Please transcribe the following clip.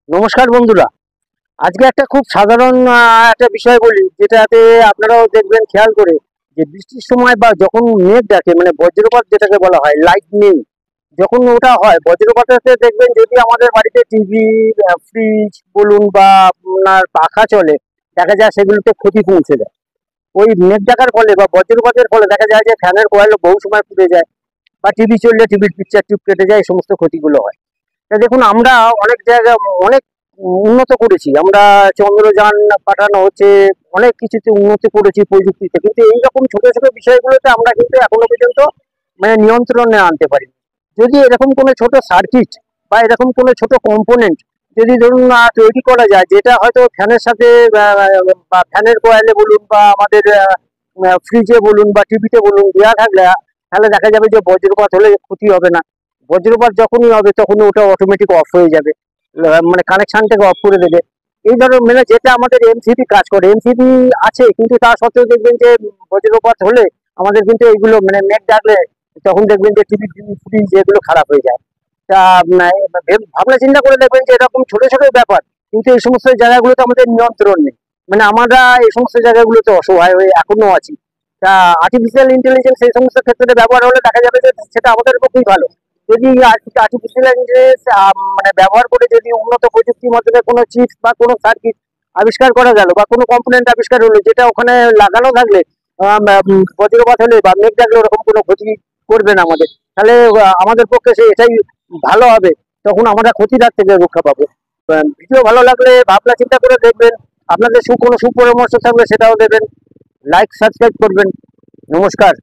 নমস্কার বন্ধুরা। আজকে একটা খুব সাধারণ একটা বিষয় বলি, যেটাতে আপনারাও দেখবেন খেয়াল করে, যে বৃষ্টির সময় বা যখন মেঘ ডাকে, মানে বজ্রপাত যেটাকে বলা হয়, লাইটনিং, যখন ওটা হয় বজ্রপাতেতে দেখবেন, যদি আমাদের বাড়িতে টিভি, ফ্রিজ বলুন বা আপনার পাখা চলে, দেখা যায় সেগুলোতে ক্ষতি পৌঁছে যায়। ওই মেঘ ডাকার ফলে বা বজ্রপাতের ফলে দেখা যায় যে ফ্যানের কয়েল বহু সময় পুড়ে যায়, বা টিভি চললে টিভির পিকচার টিউব কেটে যায়, এই সমস্ত ক্ষতিগুলো হয়। তা দেখুন, আমরা অনেক জায়গা অনেক উন্নত করেছি, আমরা চন্দ্রযান পাঠানো হচ্ছে, অনেক কিছুতে উন্নতি করেছি প্রযুক্তিতে, কিন্তু এইরকম ছোট ছোট বিষয়গুলোতে আমরা কিন্তু এখনো পর্যন্ত মানে নিয়ন্ত্রণে আনতে পারি। যদি এরকম কোনো ছোট সার্কিট বা এরকম কোনো ছোট কম্পোনেন্ট যদি ধরুন তৈরি করা যায়, যেটা হয়তো ফ্যানের সাথে বা ফ্যানের কয়েলে বলুন বা আমাদের ফ্রিজে বলুন বা টিভিতে বলুন দেওয়া থাকলে, তাহলে দেখা যাবে যে বজ্রপাত হলে ক্ষতি হবে না। বজ্রপাত যখনই হবে তখনই ওটা অটোমেটিক অফ হয়ে যাবে, মানে কানেকশনটাকে অফ করে দেবে। এই ধরো মানে যেটা আমাদের এমসিবি কাজ করে, এমসিবি আছে, কিন্তু তা সত্ত্বেও দেখবেন যে বজ্রপাত হলে আমাদের কিন্তু এইগুলো মানে মেঘ ডাকলে তখন দেখবেন যে টিভি ফ্রিজ এগুলো খারাপ হয়ে যায়। তা ভাবনা চিন্তা করে দেখবেন যে এরকম ছোট ছোট ব্যাপার, কিন্তু এই সমস্ত জায়গাগুলোতে আমাদের নিয়ন্ত্রণ নেই। মানে আমরা এই সমস্ত জায়গাগুলোতে অসহায় হয়ে এখনো আছি। তা আর্টিফিশিয়াল ইন্টেলিজেন্স এই সমস্ত ক্ষেত্রে ব্যবহার হলে দেখা যাবে যে সেটা আমাদের পক্ষেই ভালো। যদি আর্টিফিশিয়াল ইন্টেলিজেন্স মানে ব্যবহার করে যদি উন্নত প্রযুক্তির মাধ্যমে কোনো চিপস বা কোনো সার্কিট আবিষ্কার করা গেল বা কোনো কম্পোনেন্ট আবিষ্কার হলো, যেটা ওখানে লাগানো থাকলে বজ্রপাত হলে বা মেঘ ডাকলে ওরকম কোনো ক্ষতি করবে না আমাদের, তাহলে আমাদের পক্ষে সে এটাই ভালো হবে। তখন আমরা ক্ষতির হাত থেকে রক্ষা পাবো। ভিডিও ভালো লাগলে ভাবনা চিন্তা করে দেখবেন। আপনাদের কোনো সুপরামর্শ থাকলে সেটাও দেবেন। লাইক সাবস্ক্রাইব করবেন। নমস্কার।